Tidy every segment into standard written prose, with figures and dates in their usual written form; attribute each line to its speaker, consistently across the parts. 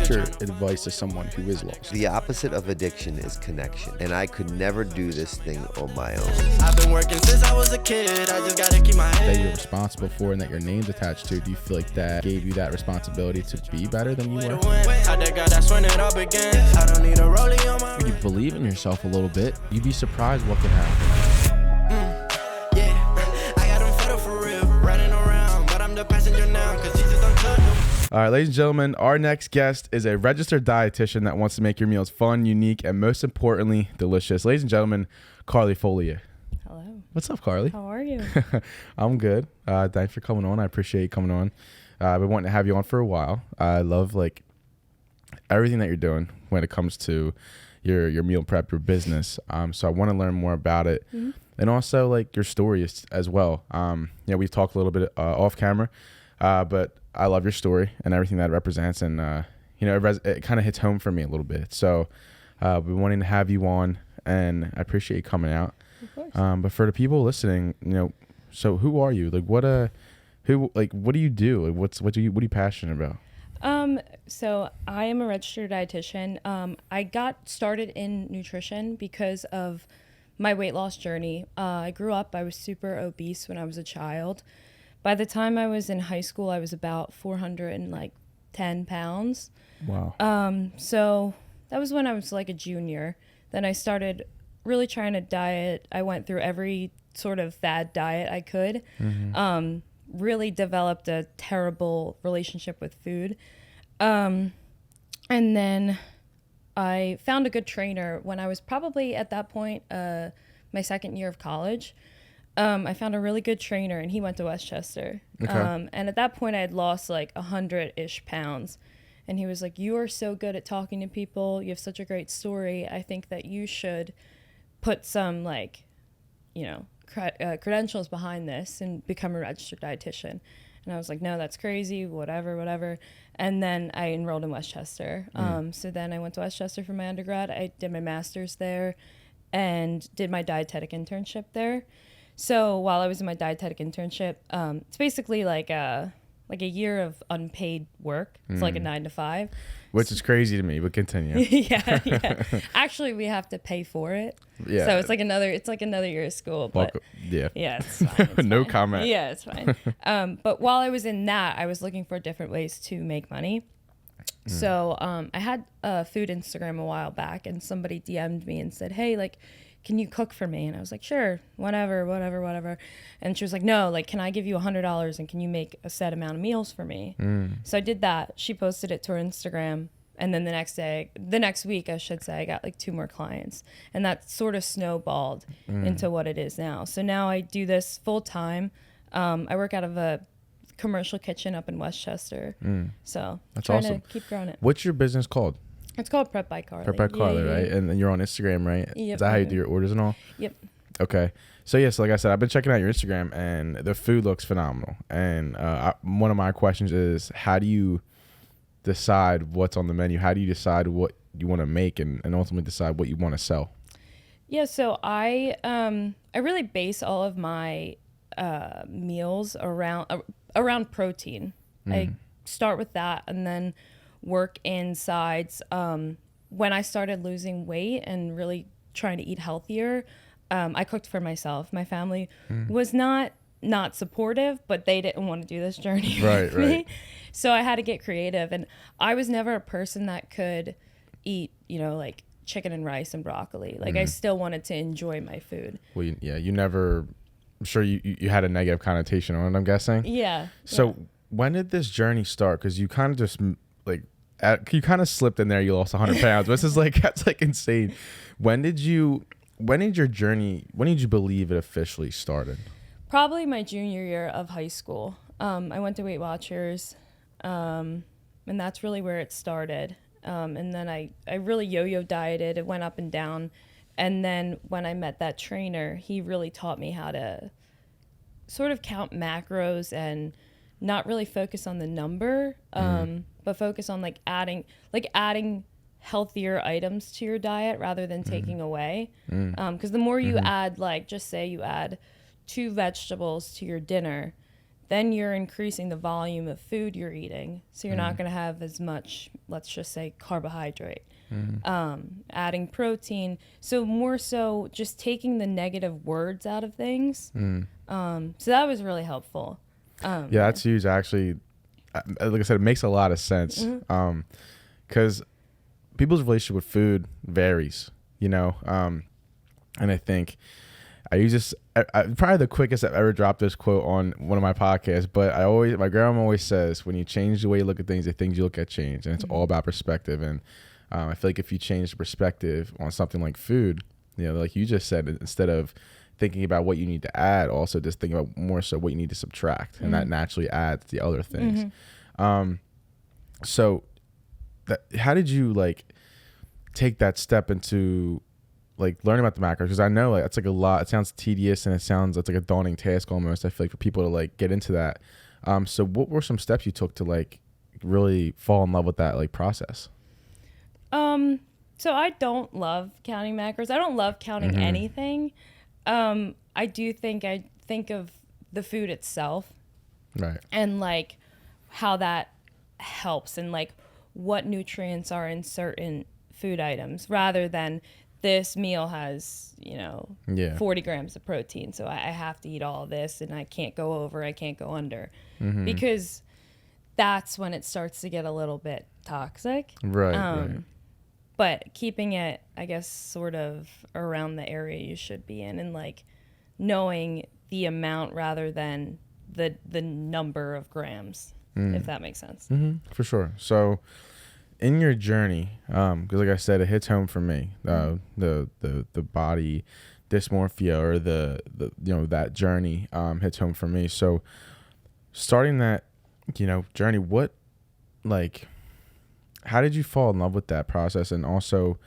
Speaker 1: What's your advice to someone who is lost?
Speaker 2: The opposite of addiction is connection, and I could never do this thing on my own.
Speaker 3: I've been working since I was a kid. I just gotta keep my head.
Speaker 1: That you're responsible for and that your name's attached to, do you feel like that gave you that responsibility to be better than you were?
Speaker 3: That's when it all began. I don't need a rollie on my.
Speaker 1: When you believe in yourself a little bit, you'd be surprised what can happen. All right, ladies and gentlemen, our next guest is a registered dietitian that wants to make your meals fun, unique, and most importantly, delicious. Ladies and gentlemen, Carly Foglia.
Speaker 4: Hello.
Speaker 1: What's up, Carly?
Speaker 4: How are you?
Speaker 1: I'm good. Thanks for coming on. I appreciate you coming on. I've been wanting to have you on for a while. I love everything that you're doing when it comes to your meal prep, your business. So I want to learn more about it, and also your story as well. We've talked a little bit off camera, but I love your story and everything that it represents, and it kind of hits home for me a little bit. So we've been wanting to have you on, and I appreciate you coming out.
Speaker 4: Of course.
Speaker 1: But for the people listening, so who are you? What do you do? What are you passionate about?
Speaker 4: So I am a registered dietitian. I got started in nutrition because of my weight loss journey. I grew up, I was super obese when I was a child. By the time I was in high school, I was about 410 pounds.
Speaker 1: Wow.
Speaker 4: So that was when I was a junior. Then I started really trying to diet. I went through every sort of fad diet I could. Really developed a terrible relationship with food. And then I found a good trainer when I was probably at that point, my second year of college. I found a really good trainer, and he went to Westchester.
Speaker 1: Okay.
Speaker 4: And at that point I had lost 100-ish pounds. And he was like, "You are so good at talking to people. You have such a great story. I think that you should put some credentials behind this and become a registered dietitian." And I was like, "No, that's crazy, whatever. And then I enrolled in Westchester. So then I went to Westchester for my undergrad. I did my master's there and did my dietetic internship there. So while I was in my dietetic internship, it's basically like a year of unpaid work. It's like a 9 to 5.
Speaker 1: Which is crazy to me, but continue.
Speaker 4: Yeah. Actually, we have to pay for it.
Speaker 1: Yeah.
Speaker 4: So it's like another year of school. But
Speaker 1: yeah,
Speaker 4: it's fine. It's
Speaker 1: no
Speaker 4: fine.
Speaker 1: comment.
Speaker 4: Yeah, it's fine. But while I was in that, I was looking for different ways to make money. So I had a food Instagram a while back, and somebody DM'd me and said, "Hey, can you cook for me?" And I was like, "Sure, whatever." And she was like, "No, can I give you $100 and can you make a set amount of meals for me?" So I did that. She posted it to her Instagram. And then the next week, I should say, I got 2 more clients. And that sort of snowballed into what it is now. So now I do this full time. I work out of a commercial kitchen up in Westchester. So
Speaker 1: that's
Speaker 4: trying
Speaker 1: awesome.
Speaker 4: to keep growing it.
Speaker 1: What's your business called?
Speaker 4: It's called Prep by Carly.
Speaker 1: Prep by Carly, right?
Speaker 4: Yeah.
Speaker 1: And you're on Instagram, right?
Speaker 4: Yep.
Speaker 1: Is that how you do your orders and all?
Speaker 4: Yep.
Speaker 1: Okay. So yes, like I said, I've been checking out your Instagram, and the food looks phenomenal. And one of my questions is, how do you decide what's on the menu? How do you decide what you want to make and ultimately decide what you want to sell?
Speaker 4: Yeah, so I really base all of my meals around protein. I start with that and then work in sides. When I started losing weight and really trying to eat healthier, I cooked for myself. My family was not supportive, but they didn't want to do this journey with me. So I had to get creative, and I was never a person that could eat, chicken and rice and broccoli. I still wanted to enjoy my food.
Speaker 1: Well, you never, I'm sure you had a negative connotation on it, I'm guessing.
Speaker 4: Yeah.
Speaker 1: So when did this journey start? Because you kind of just you kind of slipped in there. You lost 100 pounds. This is that's insane. When did you believe it officially started?
Speaker 4: Probably my junior year of high school. I went to Weight Watchers, and that's really where it started. And then I really yo-yo dieted. It went up and down. And then when I met that trainer, he really taught me how to sort of count macros and not really focus on the number, but focus on adding healthier items to your diet rather than taking away. Because the more you add, just say you add 2 vegetables to your dinner, then you're increasing the volume of food you're eating. So you're not going to have as much, let's just say, carbohydrate. Adding protein. So more so just taking the negative words out of things. So that was really helpful.
Speaker 1: Yeah, that's huge. Actually, like I said, it makes a lot of sense. Because people's relationship with food varies, you know. And I think I use this, probably the quickest I've ever dropped this quote on one of my podcasts, but my grandma always says, when you change the way you look at things, the things you look at change. And it's all about perspective. And I feel like if you change the perspective on something like food, you know, like you just said, instead of thinking about what you need to add, also just think about more so what you need to subtract. And that naturally adds the other things. So how did you like take that step into like learning about the macros? Because I know like it's like a lot. It sounds tedious and it's like a daunting task almost. I feel like for people to like get into that. So what were some steps you took to like really fall in love with that like process?
Speaker 4: So I don't love counting macros. I don't love counting anything. I think of the food itself,
Speaker 1: Right.
Speaker 4: and like how that helps and like what nutrients are in certain food items, rather than this meal has, 40 grams of protein, so I have to eat all of this and I can't go over, I can't go under, because that's when it starts to get a little bit toxic.
Speaker 1: Right.
Speaker 4: But keeping it, I guess, sort of around the area you should be in, and like knowing the amount rather than the number of grams, if that makes sense.
Speaker 1: For sure. So in your journey, because like I said, it hits home for me, the body dysmorphia, or the that journey hits home for me. So starting that journey, how did you fall in love with that process? And also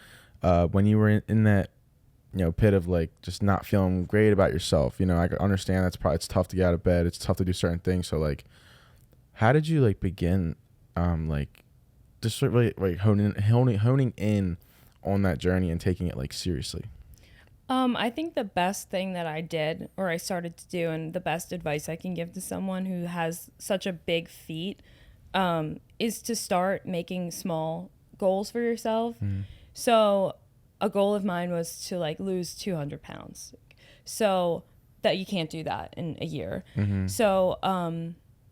Speaker 1: when you were in that pit of like just not feeling great about yourself, I can understand it's tough to get out of bed, it's tough to do certain things. So like how did you like begin just really like honing in on that journey and taking it like seriously?
Speaker 4: I think the best thing that I did, or I started to do, and the best advice I can give to someone who has such a big feat, is to start making small goals for yourself. So a goal of mine was to like lose 200 pounds. So that you can't do that in a year. So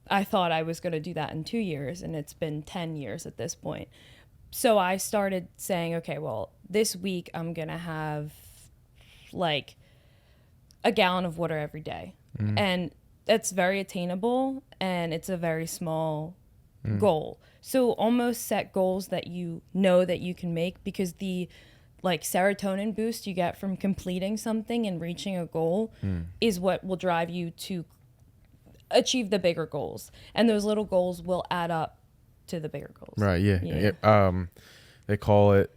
Speaker 4: I thought I was going to do that in 2 years, and it's been 10 years at this point. So I started saying, okay, well, this week I'm going to have like a gallon of water every day. And that's very attainable, and it's a very small goal. So almost set goals that that you can make, because the like serotonin boost you get from completing something and reaching a goal is what will drive you to achieve the bigger goals, and those little goals will add up to the bigger goals.
Speaker 1: Right. Yeah. They call it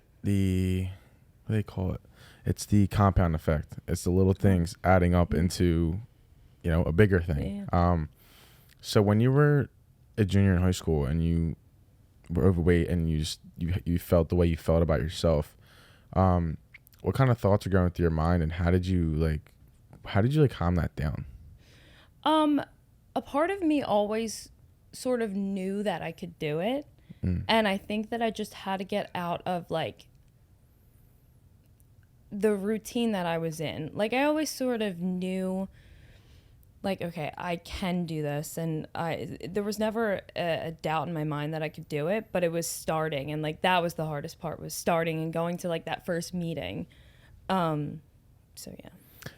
Speaker 1: it's the compound effect. It's the little things adding up into a bigger thing. So when you were a junior in high school and you were overweight and you felt the way you felt about yourself, what kind of thoughts are going through your mind, and how did you calm that down?
Speaker 4: A part of me always sort of knew that I could do it. And I think that I just had to get out of like the routine that I was in. Like I always sort of knew like, okay, I can do this. And there was never a doubt in my mind that I could do it, but it was starting. And like, that was the hardest part, was starting and going to like that first meeting. So yeah.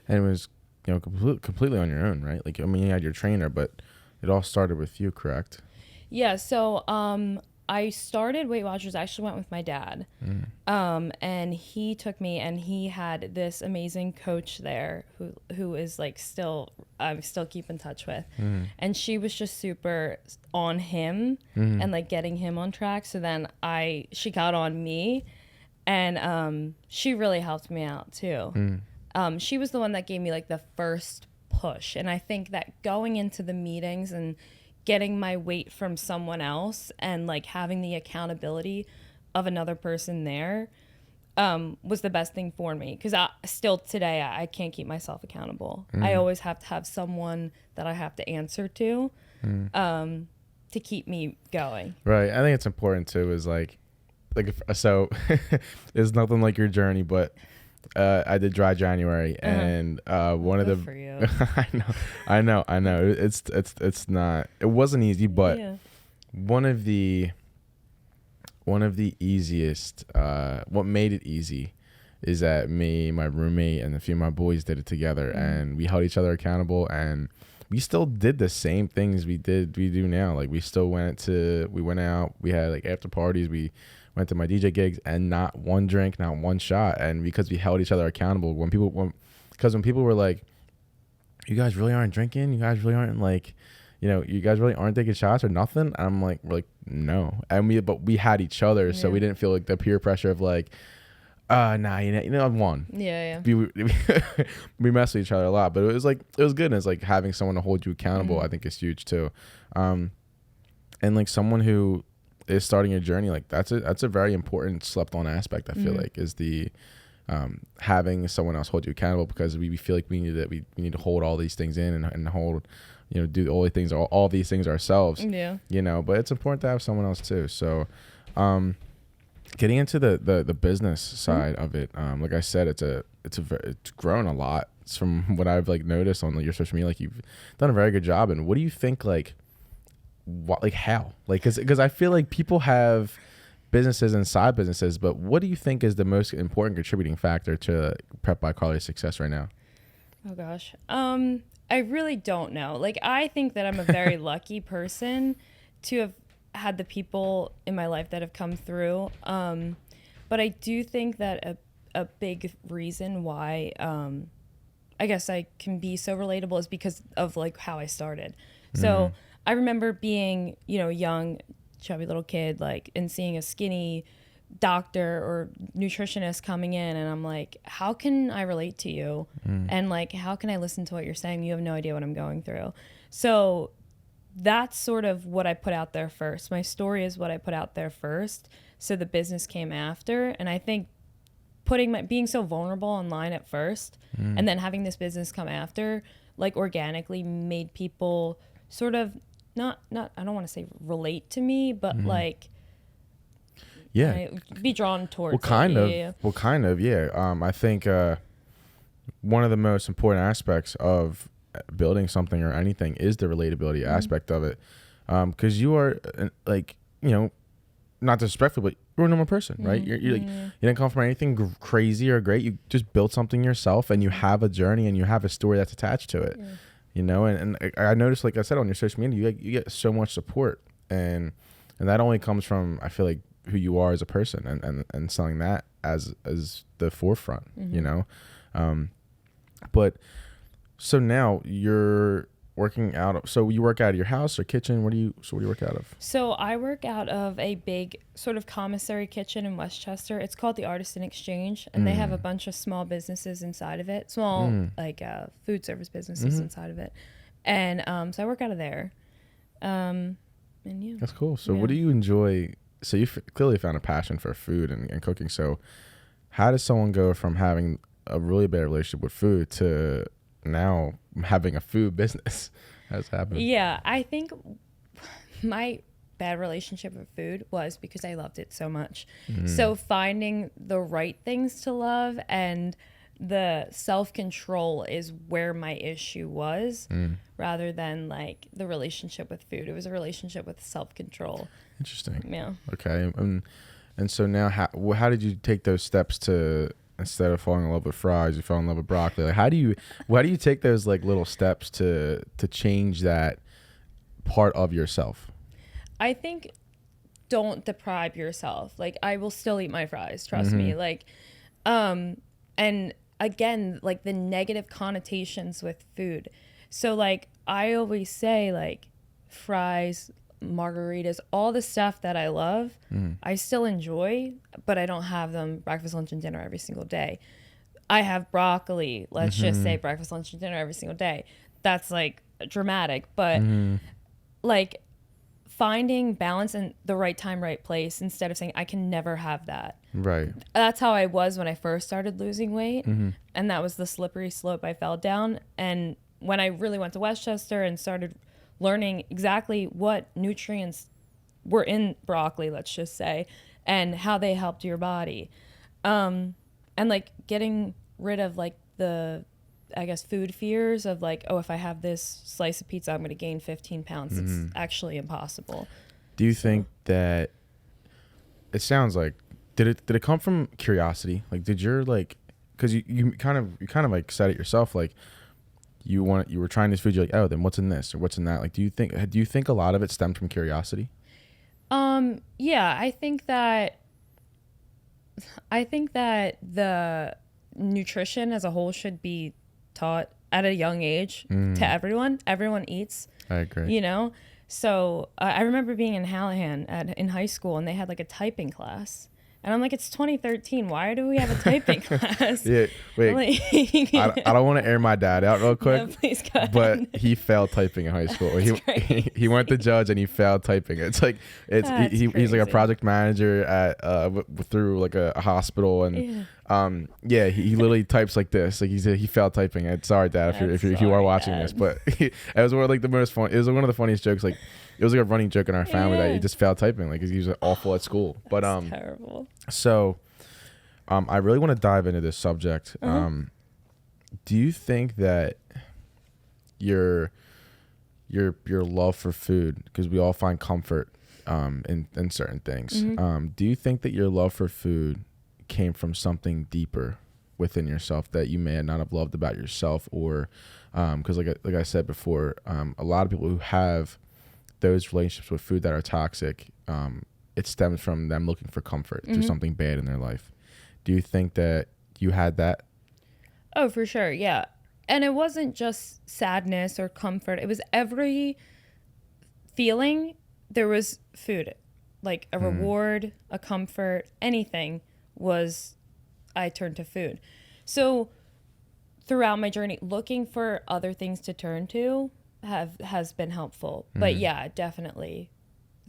Speaker 4: And
Speaker 1: it was, completely on your own, right? Like, I mean, you had your trainer, but it all started with you, correct?
Speaker 4: Yeah. So, I started Weight Watchers. I actually went with my dad. And he took me, and he had this amazing coach there who is like I'm still keep in touch with. And she was just super on him and like getting him on track. So then she got on me, and she really helped me out too. She was the one that gave me like the first push. And I think that going into the meetings and getting my weight from someone else and like having the accountability of another person there was the best thing for me, because still today I can't keep myself accountable. I always have to have someone that I have to answer to keep me going.
Speaker 1: Right. I think it's important too. Is like so it's nothing like your journey, but I did dry January, and one of the
Speaker 4: For you.
Speaker 1: I know it's not, it wasn't easy, but one of the easiest, what made it easy is that me, my roommate, and a few of my boys did it together, and we held each other accountable, and we still did the same things we do now. Like we went out, we had like after parties, we went to my DJ gigs, and not one drink, not one shot. And because we held each other accountable, when people were like, you guys really aren't drinking, you guys really aren't like, you guys really aren't taking shots or nothing, and we're like, no. And we had each other, so we didn't feel like the peer pressure of like, nah, I've won.
Speaker 4: Yeah.
Speaker 1: We mess with each other a lot, but it was good. And it's like having someone to hold you accountable, I think is huge too. And like someone who is starting a journey, like that's a very important slept on aspect, I feel like, is the having someone else hold you accountable, because we feel like we need to hold all these things in and hold, do all these things ourselves. But it's important to have someone else too. So getting into the business side of it, like I said, it's grown a lot. It's from what I've like noticed on your social media. Like you've done a very good job. And what do you think, like how, like, because I feel like people have businesses and side businesses, but what do you think is the most important contributing factor to Prep by Carly's success right now?
Speaker 4: Oh gosh, I really don't know. Like, I think that I'm a very lucky person to have had the people in my life that have come through, but I do think that a big reason why I guess I can be so relatable is because of like how I started. So I remember being, young, chubby little kid, like, and seeing a skinny doctor or nutritionist coming in, and I'm like, how can I relate to you? And like, how can I listen to what you're saying? You have no idea what I'm going through. So that's sort of what I put out there first. My story is what I put out there first. So the business came after. And I think being so vulnerable online at first, and then having this business come after, like, organically made people sort of not I don't want to say relate to me, but like be drawn towards
Speaker 1: I think one of the most important aspects of building something or anything is the relatability aspect of it, because you are like, not disrespectful, but you're a normal person, right? You're like, you didn't come from anything crazy or great. You just built something yourself, and you have a journey, and you have a story that's attached to it. And I noticed, like I said, on your social media, you get so much support, and that only comes from, I feel like, who you are as a person, and selling that as the forefront, but so now you're working out. So you work out of your house or kitchen? What do you work out of?
Speaker 4: So I work out of a big sort of commissary kitchen in Westchester. It's called the Artisan Exchange, and they have a bunch of small businesses inside of it, like food service businesses inside of it. And so I work out of there. And yeah.
Speaker 1: That's cool. So what do you enjoy? So you clearly found a passion for food and cooking. So how does someone go from having a really bad relationship with food to now having a food business? How's that happening?
Speaker 4: Yeah, I think my bad relationship with food was because I loved it so much. So finding the right things to love and the self-control is where my issue was, rather than like the relationship with food. It was a relationship with self-control. Interesting. Yeah.
Speaker 1: Okay. And so now how did you take those steps to, instead of falling in love with fries, you fell in love with broccoli? Like, how do you take those like little steps to change that part of yourself?
Speaker 4: I think don't deprive yourself. Like, I will still eat my fries, trust me. Like, and again, like the negative connotations with food. So like, I always say, like, fries, margaritas, all the stuff that I love, I still enjoy, but I don't have them breakfast, lunch, and dinner every single day. I have broccoli, let's just say breakfast, lunch, and dinner every single day. That's like dramatic, but like finding balance in the right time, right place, instead of saying I can never have that.
Speaker 1: Right.
Speaker 4: That's how I was when I first started losing weight. And that was the slippery slope I fell down. And when I really went to Westchester and started learning exactly what nutrients were in broccoli, let's just say, and how they helped your body. And like getting rid of like the, I guess, food fears of like, oh, if I have this slice of pizza, I'm going to gain 15 pounds. It's actually impossible.
Speaker 1: Do you think that it sounds like, did it come from curiosity? Like, did your like, cause you kind of like said it yourself, like you were trying this food. You're like, oh, then what's in this or what's in that? Like, do you think a lot of it stemmed from curiosity?
Speaker 4: Yeah, I think that the nutrition as a whole should be taught at a young age to everyone. Everyone eats.
Speaker 1: I agree.
Speaker 4: You know? So I remember being in Hallahan in high school, and they had like a typing class. And I'm like, it's 2013. Why do we have a typing class?
Speaker 1: Yeah, wait.
Speaker 4: Like,
Speaker 1: I don't want to air my dad out real quick.
Speaker 4: No, please go ahead.
Speaker 1: But he failed typing in high school. He went to judge and he failed typing. It's like he's like a project manager at through like a hospital, and he literally types like this. Like he failed typing it. Sorry, Dad, if you are watching this, but it was one of like the most fun. It was one of the funniest jokes. Like it was like a running joke in our family that he just failed typing, like he was awful at school. But
Speaker 4: terrible.
Speaker 1: So, I really want to dive into this subject. Do you think that your love for food, because we all find comfort in certain things, do you think that your love for food came from something deeper within yourself that you may not have loved about yourself, or because like I said before, a lot of people who have those relationships with food that are toxic, it stems from them looking for comfort through something bad in their life. Do you think that you had that?
Speaker 4: Oh, for sure. Yeah. And it wasn't just sadness or comfort. It was every feeling. There was food, like a reward, a comfort, anything was, I turned to food. So throughout my journey, looking for other things to turn to has been helpful. But yeah, definitely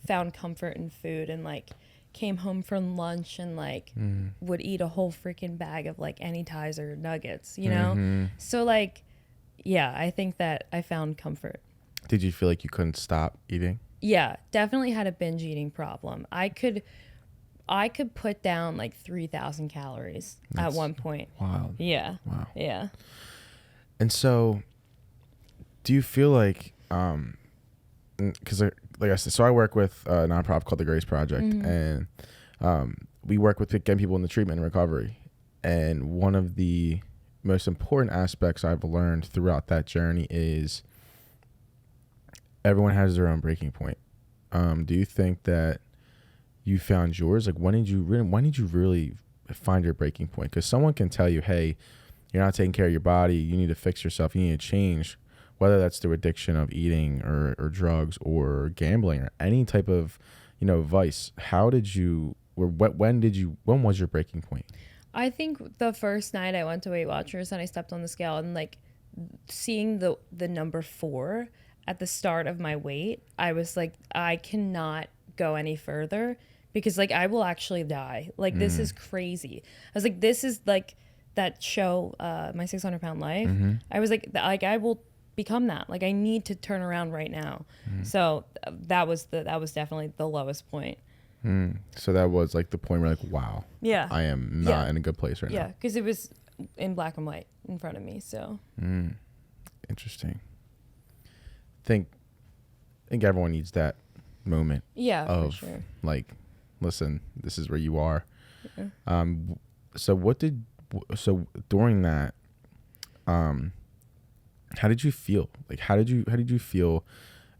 Speaker 4: found comfort in food, and like came home from lunch and like would eat a whole freaking bag of like Anytizer nuggets, you know? So like, yeah, I think that I found comfort.
Speaker 1: Did you feel like you couldn't stop eating?
Speaker 4: Yeah, definitely had a binge eating problem. I could put down like 3,000 calories at one point.
Speaker 1: Wow.
Speaker 4: Yeah.
Speaker 1: Wow.
Speaker 4: Yeah.
Speaker 1: And so do you feel like, because like I said, so I work with a nonprofit called the Grace Project, and we work with getting people in the treatment and recovery. And one of the most important aspects I've learned throughout that journey is everyone has their own breaking point. Do you think that you found yours? Like, when did you really find your breaking point? Because someone can tell you, hey, you're not taking care of your body, you need to fix yourself, you need to change, whether that's through addiction of eating or drugs or gambling or any type of, vice. How did you, or when was your breaking point?
Speaker 4: I think the first night I went to Weight Watchers and I stepped on the scale, and like seeing the number 4 at the start of my weight, I was like, I cannot go any further, because like I will actually die. Like this is crazy. I was like, this is like that show, My 600 Pound Life. I was like I will become that. Like I need to turn around right now. So that was definitely the lowest point.
Speaker 1: So that was like the point where like, wow,
Speaker 4: yeah,
Speaker 1: I am not in a good place right now.
Speaker 4: Yeah, because it was in black and white in front of me. So
Speaker 1: interesting. I think everyone needs that moment.
Speaker 4: Yeah,
Speaker 1: of
Speaker 4: for sure.
Speaker 1: Like, listen, this is where you are.
Speaker 4: Yeah.
Speaker 1: So during that, how did you feel? Like, how did you feel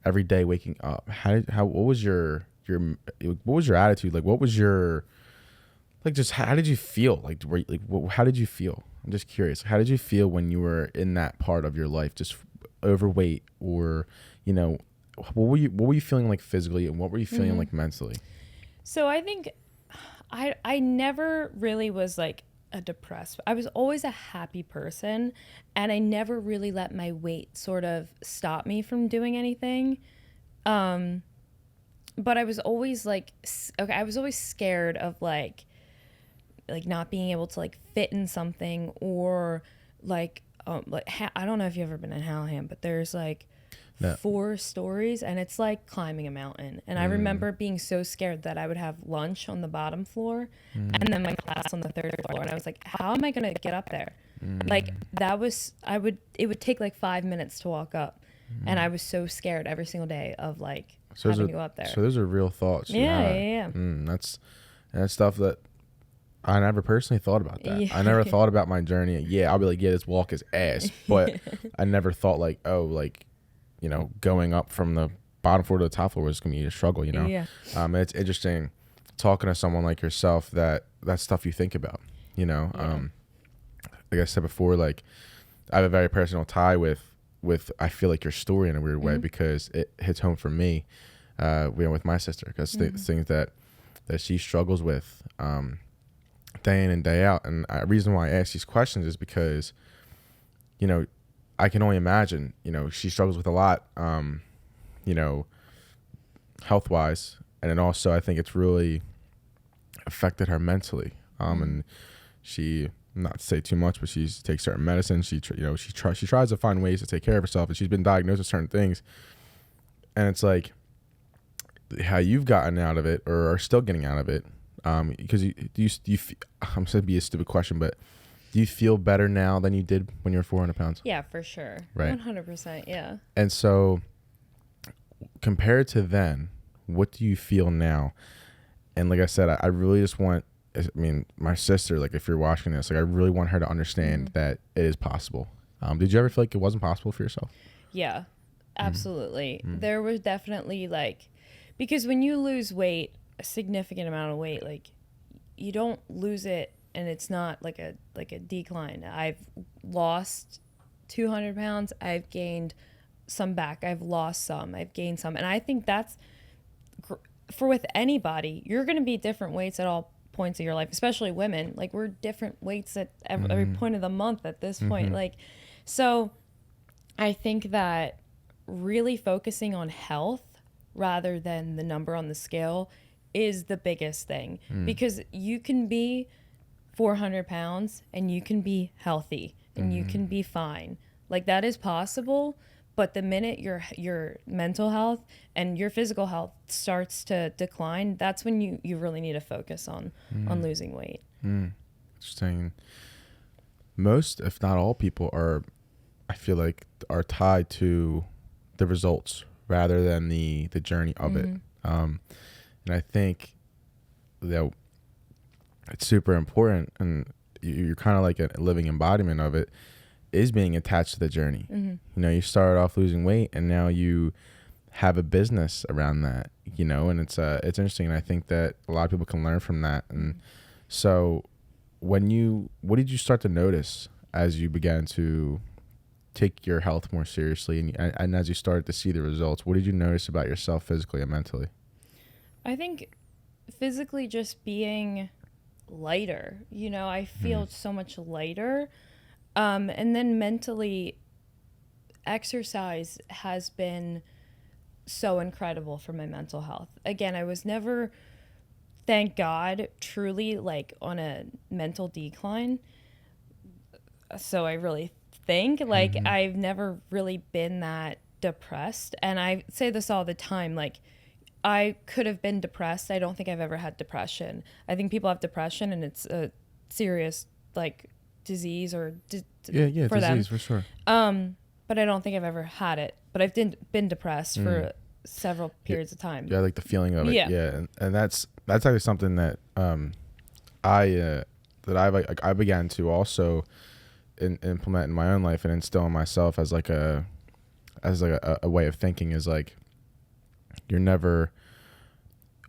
Speaker 1: every day waking up? What was your attitude? Like, what was your, like, just how did you feel? Like, how did you feel? I'm just curious. How did you feel when you were in that part of your life, just overweight, or, what were you feeling like physically, and what were you feeling like mentally?
Speaker 4: So I think I never really was like a depressed. I was always a happy person, and I never really let my weight sort of stop me from doing anything. but I was always like, okay, I was always scared of like not being able to like fit in something, or like I don't know if you've ever been in Hallham, but there's like 4 stories and it's like climbing a mountain. And I remember being so scared that I would have lunch on the bottom floor and then my class on the 3rd floor. And I was like, how am I going to get up there? Like it would take like 5 minutes to walk up. And I was so scared every single day of like having to go up there.
Speaker 1: So those are real thoughts.
Speaker 4: Yeah.
Speaker 1: That's stuff that I never personally thought about that. I never thought about my journey. Yeah, I'll be like, yeah, this walk is ass. But I never thought like, oh, like, you know, going up from the bottom floor to the top floor was going to be a struggle, you know?
Speaker 4: Yeah.
Speaker 1: It's interesting talking to someone like yourself that's stuff you think about, you know?
Speaker 4: Yeah.
Speaker 1: Like I said before, like I have a very personal tie with I feel like your story in a weird way because it hits home for me, with my sister, because things that she struggles with, day in and day out. And the reason why I ask these questions is because, you know, I can only imagine, you know, she struggles with a lot, you know, health wise. And then also I think it's really affected her mentally. And she, not to say too much, but she takes certain medicine. She tries to find ways to take care of herself, and she's been diagnosed with certain things. And it's like how you've gotten out of it or are still getting out of it. Because I'm going to be a stupid question, but do you feel better now than you did when you were 400 pounds?
Speaker 4: Yeah, for sure.
Speaker 1: Right.
Speaker 4: 100%. Yeah.
Speaker 1: And so compared to then, what do you feel now? And like I said, I really just want, I mean, my sister, like if you're watching this, like I really want her to understand that it is possible. Did you ever feel like it wasn't possible for yourself?
Speaker 4: Yeah, absolutely. There was definitely like, because when you lose weight, a significant amount of weight, like you don't lose it and it's not like a decline. I've lost 200 pounds. I've gained some back. I've lost some. I've gained some. And I think that's for with anybody, you're going to be different weights at all points of your life, especially women. Like we're different weights at every point of the month at this point. Like, so I think that really focusing on health rather than the number on the scale is the biggest thing, because you can be 400 pounds and you can be healthy and you can be fine. Like that is possible. But the minute your mental health and your physical health starts to decline, that's when you really need to focus on losing weight.
Speaker 1: Interesting. Most, if not all people I feel like are tied to the results rather than the journey of it. And I think that it's super important, and you're kind of like a living embodiment of it, is being attached to the journey. You know, you started off losing weight and now you have a business around that, you know, and it's interesting. And I think that a lot of people can learn from that. And so what did you start to notice as you began to take your health more seriously and as you started to see the results? What did you notice about yourself physically and mentally?
Speaker 4: I think physically just being lighter, you know, I feel so much lighter. And then mentally, exercise has been so incredible for my mental health. Again, I was never, thank God, truly like on a mental decline. So I really think like I've never really been that depressed. And I say this all the time, like I could have been depressed. I don't think I've ever had depression. I think people have depression and it's a serious like disease or for
Speaker 1: disease,
Speaker 4: them.
Speaker 1: for sure.
Speaker 4: But I don't think I've ever had it. But I've been depressed for several periods of time.
Speaker 1: Yeah, like the feeling of it.
Speaker 4: Yeah.
Speaker 1: And that's actually something that I began to also implement in my own life and instill in myself as like a way of thinking, is like you're never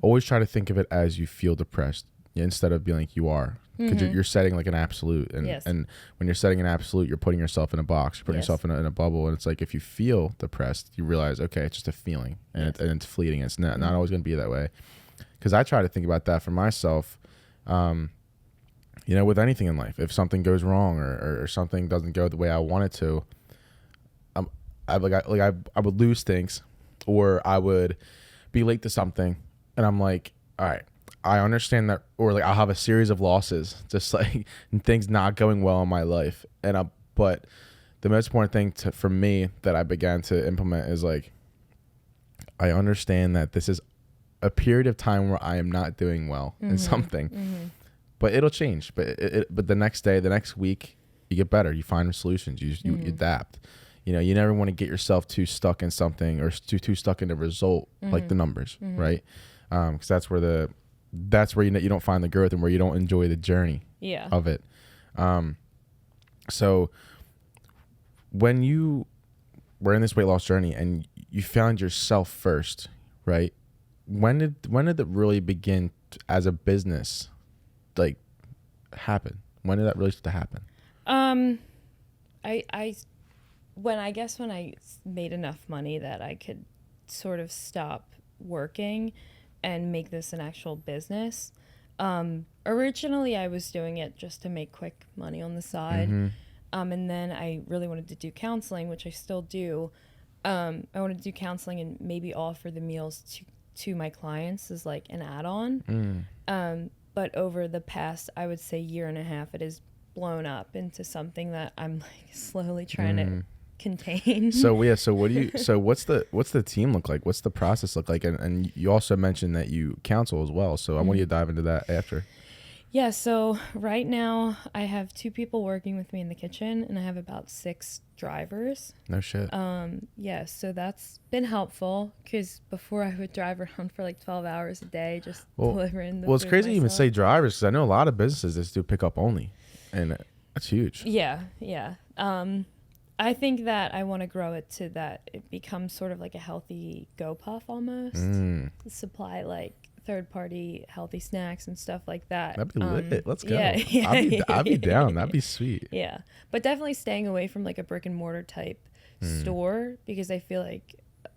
Speaker 1: always try to think of it as you feel depressed instead of being like you are. Because you're setting like an absolute, and and when you're setting an absolute, you're putting yourself in a box, you're putting yourself in a bubble, and it's like if you feel depressed, you realize, okay, it's just a feeling, and it's fleeting. It's not always going to be that way. Because I try to think about that for myself, you know, with anything in life. If something goes wrong or something doesn't go the way I want it to, I would lose things, or I would be late to something, and I'm like, all right, I understand that, or like I'll have a series of losses, just like things not going well in my life, but the most important thing for me that I began to implement is like, I understand that this is a period of time where I am not doing well in something, but it'll change. But the next day, the next week, you get better. You find solutions. You adapt. You never want to get yourself too stuck in something or too stuck in the result, like the numbers, right? Because that's where you don't find the growth and where you don't enjoy the journey of it. So when you were in this weight loss journey and you found yourself first, right? When did it really begin as a business, like, happen? When did that really start to happen?
Speaker 4: When I made enough money that I could sort of stop working and make this an actual business. Originally I was doing it just to make quick money on the side. And then I really wanted to do counseling, which I still do. I wanted to do counseling and maybe offer the meals to my clients as like an add-on. But over the past, I would say, year and a half, it has blown up into something that I'm like slowly trying to contain.
Speaker 1: So what's the team look like? What's the process look like? And you also mentioned that you counsel as well. So I want you to dive into that after.
Speaker 4: Yeah, so right now I have 2 people working with me in the kitchen and I have about 6 drivers.
Speaker 1: No shit.
Speaker 4: Yeah, so that's been helpful because before I would drive around for like 12 hours a day just delivering the food
Speaker 1: it's crazy to even say drivers because I know a lot of businesses that do pick up only, and that's huge.
Speaker 4: Yeah. I think that I want to grow it to that it becomes sort of like a healthy GoPuff almost. Supply like third-party healthy snacks and stuff like that.
Speaker 1: That'd be lit. Let's go.
Speaker 4: Yeah.
Speaker 1: I'd be down. That'd be sweet.
Speaker 4: Yeah, but definitely staying away from like a brick and mortar type store because I feel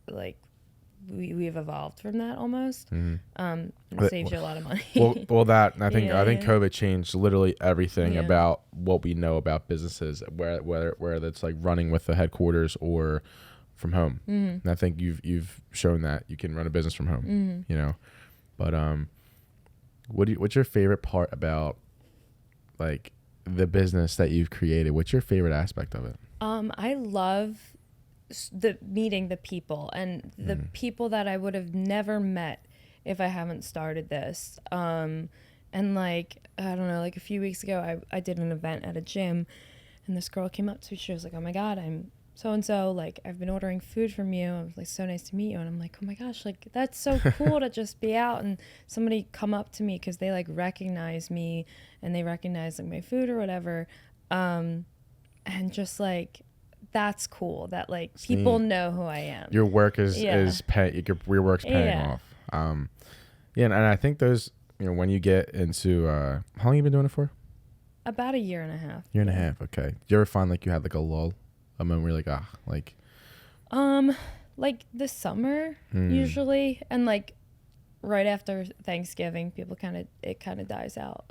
Speaker 4: like we've evolved from that almost. It saves you a lot of money.
Speaker 1: I think COVID changed literally everything about what we know about businesses, whether that's like running with the headquarters or from home. And I think you've shown that you can run a business from home. But what's your favorite part about like the business that you've created? What's your favorite aspect of it?
Speaker 4: I love meeting the people and the people that I would have never met if I haven't started this. And like, I don't know, like a few weeks ago, I did an event at a gym and this girl came up to me. She was like, "Oh my God, I'm so-and-so, like I've been ordering food from you. It was like so nice to meet you." And I'm like, "Oh my gosh, like that's so cool to just be out and somebody come up to me because they like recognize me and they recognize like my food or whatever." And just like, that's cool that like people know who I am.
Speaker 1: Your work is your work's paying off. And I think those, when you get into how long have you been doing it for?
Speaker 4: About a year and a half.
Speaker 1: Year and a half, okay. Do you ever find like you had like a lull? I mean, we're like,
Speaker 4: like the summer usually, and like right after Thanksgiving, it kind of dies out.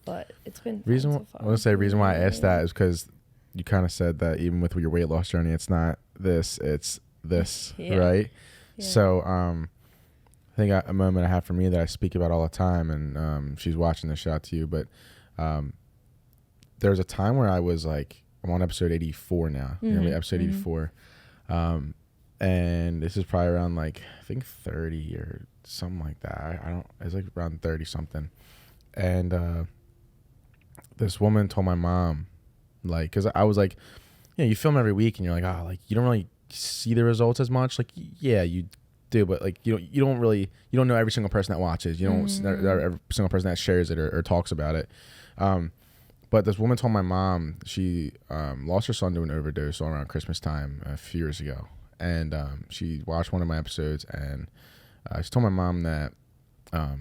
Speaker 4: But it's been so far.
Speaker 1: I want to say reason why I asked that is because you kind of said that even with your weight loss journey, it's not this, it's this, right? Yeah. So I think a moment I have for me that I speak about all the time, and she's watching this, shout out to you, but there was a time where I was like, I'm on episode 84 now. Episode 84. And this is probably around like, I think 30 or something like that. It's like around 30 something. And this woman told my mom, like, because I was like, you film every week and you're like, like you don't really see the results as much. Like, yeah, you do, but like, you don't know every single person that watches. You don't every single person that shares it or talks about it. But this woman told my mom she lost her son to an overdose around Christmas time a few years ago. And she watched one of my episodes and she told my mom that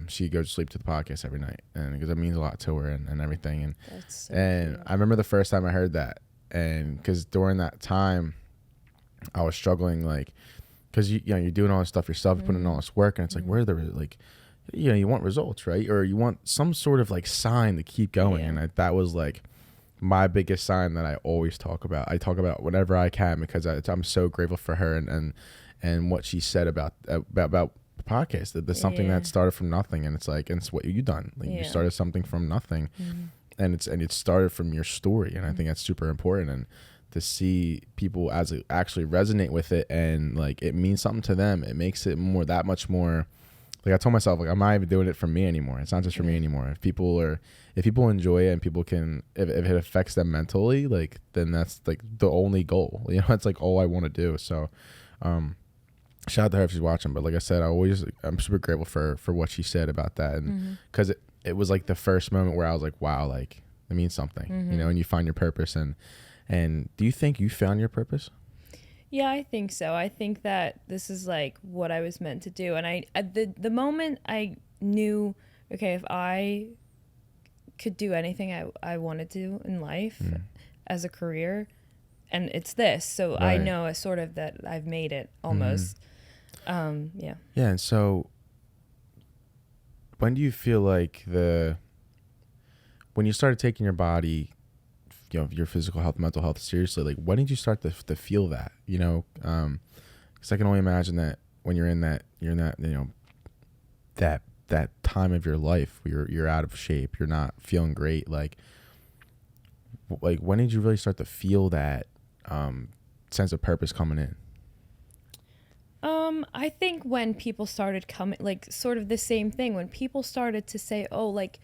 Speaker 1: she goes to sleep to the podcast every night, and because it means a lot to her and everything. And
Speaker 4: that's so cute.
Speaker 1: I remember the first time I heard that, and because during that time I was struggling, like, because you're doing all this stuff yourself, you're putting in all this work, and it's like, where are the like, you want results, right? Or you want some sort of like sign to keep going. And that was like my biggest sign that I always talk about. I talk about whenever I can because I'm so grateful for her. and what she said about the podcast, that there's something that started from nothing, and it's like, and it's what you done. Like you started something from nothing, and it started from your story, and I think that's super important. And to see people as it actually resonate with it, and like it means something to them, it makes it that much more. Like I told myself, like I'm not even doing it for me anymore. It's not just for me anymore. If people enjoy it, and people can, if it affects them mentally, like then that's like the only goal. You know, it's like all I want to do. So, shout out to her if she's watching. But like I said, I'm super grateful for what she said about that, and because it was like the first moment where I was like, wow, like it means something, you know, and you find your purpose. And do you think you found your purpose?
Speaker 4: Yeah, I think so. I think that this is like what I was meant to do. And the moment I knew, okay, if I could do anything I wanted to in life as a career, and it's this, so I know sort of that I've made it almost. Yeah.
Speaker 1: And so when do you feel like when you started taking your body, you know, your physical health, mental health seriously, like when did you start to feel that, you know? Because I can only imagine that when you're in that, you know, that time of your life where you're out of shape, you're not feeling great. Like when did you really start to feel that sense of purpose coming in?
Speaker 4: I think when people started coming, like sort of the same thing, when people started to say, oh, like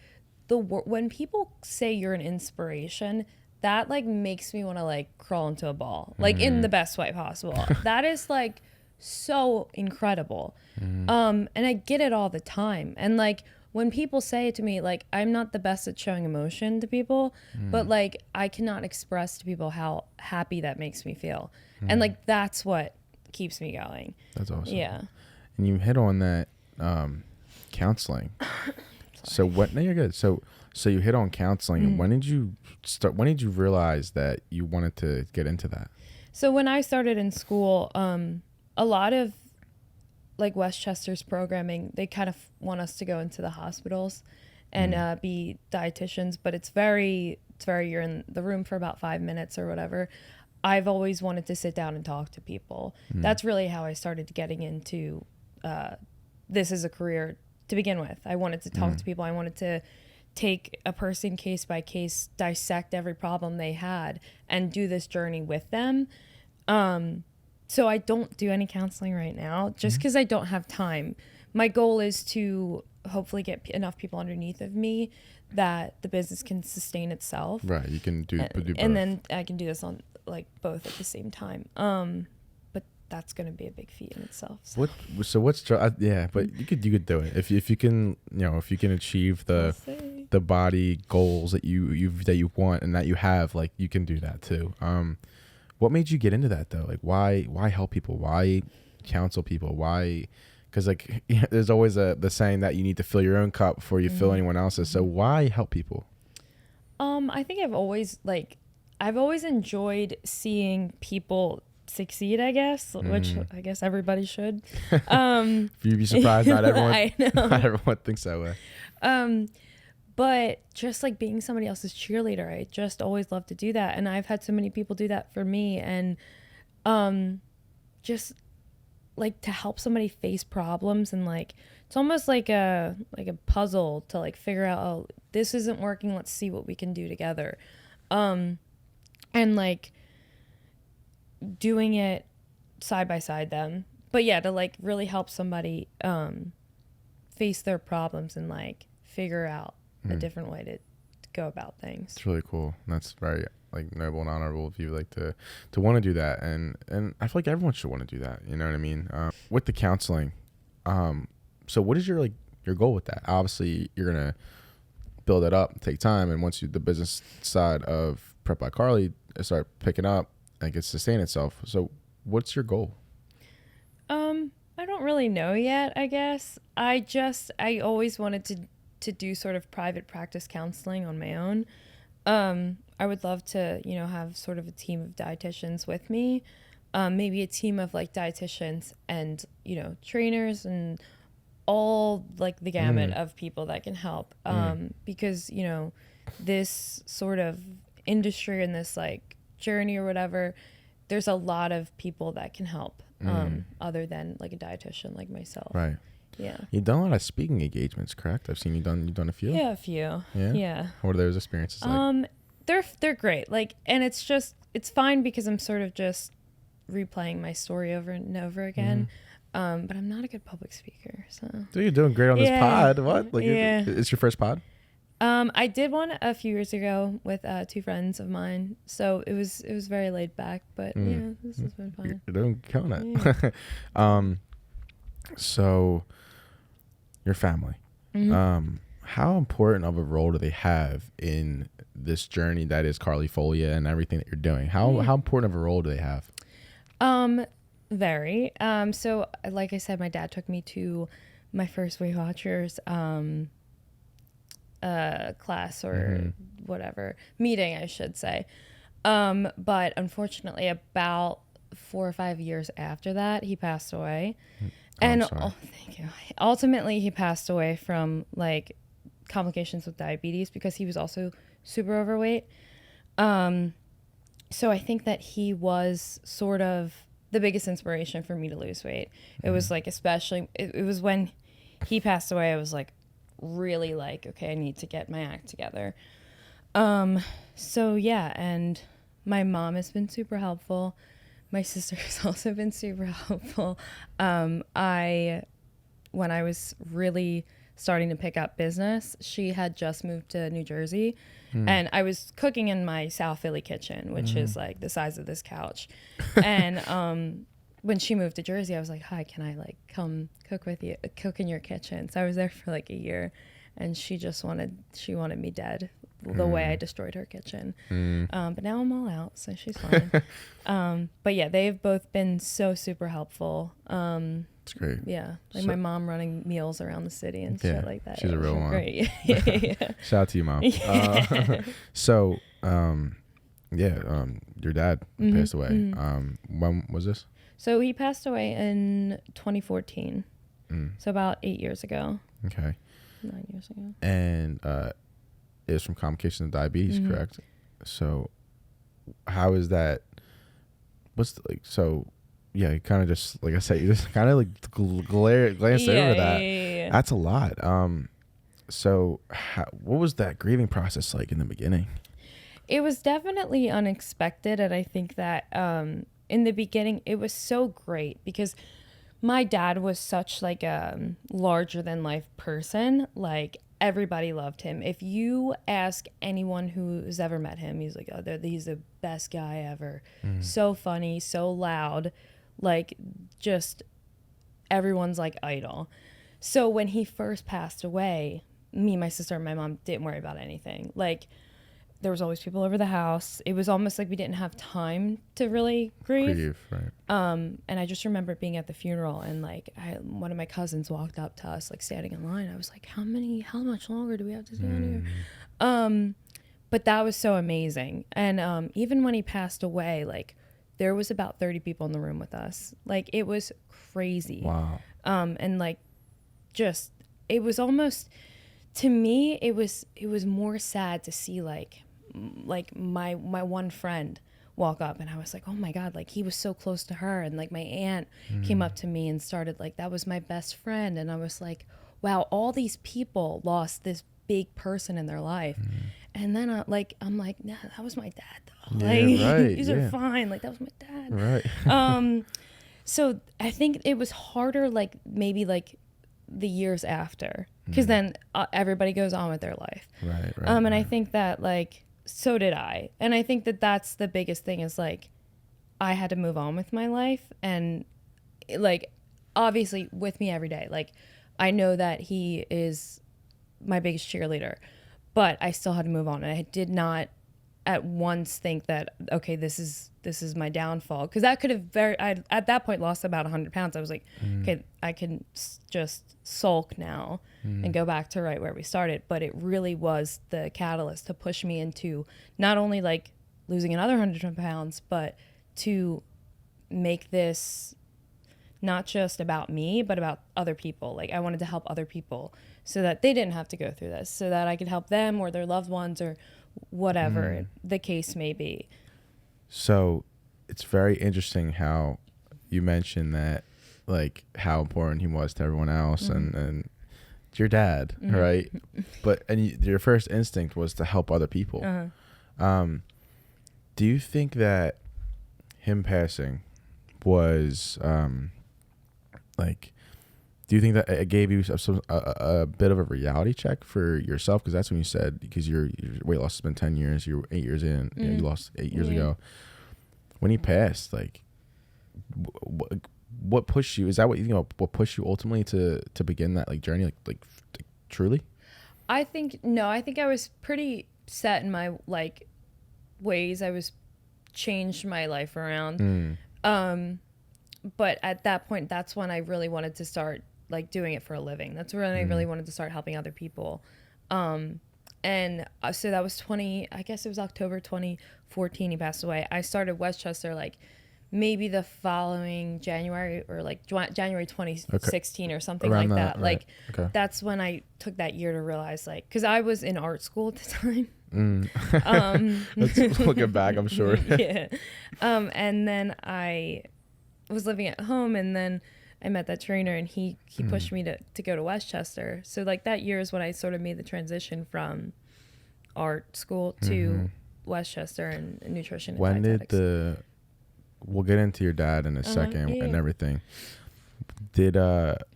Speaker 4: when people say you're an inspiration, that like makes me want to like crawl into a ball, like in the best way possible. That is like so incredible. And I get it all the time. And like when people say it to me, like I'm not the best at showing emotion to people, but like I cannot express to people how happy that makes me feel. And like that's what keeps me going.
Speaker 1: That's awesome.
Speaker 4: Yeah.
Speaker 1: And you hit on that counseling. So what? No, you're good. So you hit on counseling. And when did you start? When did you realize that you wanted to get into that?
Speaker 4: So when I started in school, a lot of like Westchester's programming, they kind of want us to go into the hospitals and be dietitians, but it's very you're in the room for about 5 minutes or whatever. I've always wanted to sit down and talk to people. That's really how I started getting into this as a career to begin with. I wanted to talk to people. I wanted to take a person case by case, dissect every problem they had, and do this journey with them. So I don't do any counseling right now just because I don't have time. My goal is to hopefully get enough people underneath of me that the business can sustain itself.
Speaker 1: Right. You can do both.
Speaker 4: And then I can do this on like both at the same time. But that's going to be a big feat in itself. So.
Speaker 1: But you could do it if you can, you know, if you can achieve the body goals that you want and that you have, like you can do that too. What made you get into that though? Like why help people? Why counsel people? Why? Because like there's always the saying that you need to fill your own cup before you fill anyone else's. So why help people?
Speaker 4: I think I've always enjoyed seeing people succeed, I guess, which I guess everybody should.
Speaker 1: You'd be surprised not everyone
Speaker 4: I know.
Speaker 1: not everyone thinks that way.
Speaker 4: But just like being somebody else's cheerleader, I just always love to do that. And I've had so many people do that for me. And just like to help somebody face problems, and like it's almost like a puzzle to like figure out, oh, this isn't working, let's see what we can do together. And like doing it side by side them. But yeah, to like really help somebody face their problems and like figure out a different way to go about things. It's
Speaker 1: really cool. That's very like noble and honorable of you, like to want to do that, and I feel like everyone should want to do that. You know what I mean? With the counseling, so what is your goal with that? Obviously, you're gonna build it up, take time, and once the business side of Prep by Carly start picking up and can sustain itself. So, what's your goal?
Speaker 4: I don't really know yet. I guess I always wanted to do sort of private practice counseling on my own. I would love to, you know, have sort of a team of dietitians with me, maybe a team of like dietitians and, you know, trainers and all like the gamut of people that can help. Because, you know, this sort of industry and this like journey or whatever, there's a lot of people that can help other than like a dietitian like myself.
Speaker 1: Right.
Speaker 4: Yeah.
Speaker 1: You've done a lot of speaking engagements, correct? I've seen you've done a few.
Speaker 4: Yeah, a few.
Speaker 1: Yeah.
Speaker 4: Yeah.
Speaker 1: What are those experiences like?
Speaker 4: They're great. Like, and it's fine because I'm sort of just replaying my story over and over again. But I'm not a good public speaker, so.
Speaker 1: Dude, you're doing great on this pod. What? Like,
Speaker 4: Yeah.
Speaker 1: It's your first pod?
Speaker 4: I did one a few years ago with 2 friends of mine, so it was very laid back. But yeah, this has been fun.
Speaker 1: You're doing killing it. Yeah. So, your family. How important of a role do they have in this journey that is Carly Foglia and everything that you're doing? How important of a role do they have?
Speaker 4: Very. So like I said, my dad took me to my first Weight Watchers class or whatever meeting, I should say. But unfortunately, about 4 or 5 years after that, he passed away. Thank you. Ultimately, he passed away from like complications with diabetes because he was also super overweight. So I think that he was sort of the biggest inspiration for me to lose weight. It was like, especially, it was when he passed away, I was like really like, okay, I need to get my act together. So yeah, and my mom has been super helpful. My sister has also been super helpful. When I was really starting to pick up business, she had just moved to New Jersey, and I was cooking in my South Philly kitchen, which is like the size of this couch. And when she moved to Jersey, I was like, hi, can I like come cook in your kitchen? So I was there for like a year, and she wanted me dead the way I destroyed her kitchen. But now I'm all out, so she's fine. But yeah, they've both been so super helpful.
Speaker 1: It's great.
Speaker 4: Yeah, like my mom running meals around the city and shit like that.
Speaker 1: She's a real one.
Speaker 4: Great. Yeah.
Speaker 1: Shout out to you, Mom. So, your dad passed away. When was this?
Speaker 4: So he passed away in 2014. So about 8 years ago.
Speaker 1: Okay.
Speaker 4: 9 years ago.
Speaker 1: And it was from complications of diabetes, correct? So, how is that? Yeah, you kind of just, like I said, you just kind of like glanced over that.
Speaker 4: Yeah.
Speaker 1: That's a lot. So what was that grieving process like in the beginning?
Speaker 4: It was definitely unexpected, and I think that in the beginning it was so great because my dad was such like a larger than life person. Like everybody loved him. If you ask anyone who's ever met him, he's like, he's the best guy ever. So funny, so loud. Like just everyone's like idol. So when he first passed away, me, my sister, and my mom didn't worry about anything. Like there was always people over the house. It was almost like we didn't have time to really grieve.
Speaker 1: Right.
Speaker 4: And I just remember being at the funeral, and like one of my cousins walked up to us, like standing in line. I was like, how much longer do we have to stand here? But that was so amazing. And even when he passed away, like there was about 30 people in the room with us. Like it was crazy.
Speaker 1: Wow.
Speaker 4: And like just, it was almost, to me, it was more sad to see like my one friend walk up, and I was like, oh my God, like he was so close to her. And like my aunt came up to me and started like, that was my best friend. And I was like, wow, all these people lost this big person in their life. And then I'm like, nah, that was my dad though.
Speaker 1: Yeah,
Speaker 4: like
Speaker 1: right,
Speaker 4: these are fine. Like that was my dad.
Speaker 1: Right.
Speaker 4: So I think it was harder, like maybe like the years after, because then everybody goes on with their life.
Speaker 1: Right.
Speaker 4: And I think that like, so did I. And I think that that's the biggest thing is like, I had to move on with my life, and like, obviously with me every day, like I know that he is my biggest cheerleader, but I still had to move on. And I did not at once think that, okay, this is my downfall. Cause that could have I at that point lost about 100 pounds. I was like, okay, I can just sulk now and go back to right where we started. But it really was the catalyst to push me into not only like losing another 100 pounds, but to make this not just about me, but about other people. Like I wanted to help other people so that they didn't have to go through this, so that I could help them or their loved ones or whatever the case may be.
Speaker 1: So it's very interesting how you mentioned that, like how important he was to everyone else, and your dad, right? But your first instinct was to help other people. Do you think that him passing was like? Do you think that it gave you a bit of a reality check for yourself? Because that's when you said, because your weight loss has been 10 years, you're 8 years in, you know, you lost 8 years ago. When he passed, like, what pushed you? Is that what you know? What pushed you ultimately to begin that like journey, like truly?
Speaker 4: I think I was pretty set in my like ways. I was changed my life around. But at that point, that's when I really wanted to start like doing it for a living. That's when I really wanted to start helping other people. So that was I guess it was October 2014 he passed away. I started Westchester like maybe the following January, or like January 2016 or something
Speaker 1: around
Speaker 4: like that.
Speaker 1: Right.
Speaker 4: Like that's when I took that year to realize, like, because I was in art school at the time.
Speaker 1: Let's look back, I'm sure.
Speaker 4: Yeah. And then I was living at home, and then I met that trainer, and he pushed me to go to Westchester. So like that year is when I sort of made the transition from art school to Westchester and nutrition. And
Speaker 1: When
Speaker 4: dietetics.
Speaker 1: We'll get into your dad in a second and
Speaker 4: yeah.
Speaker 1: everything.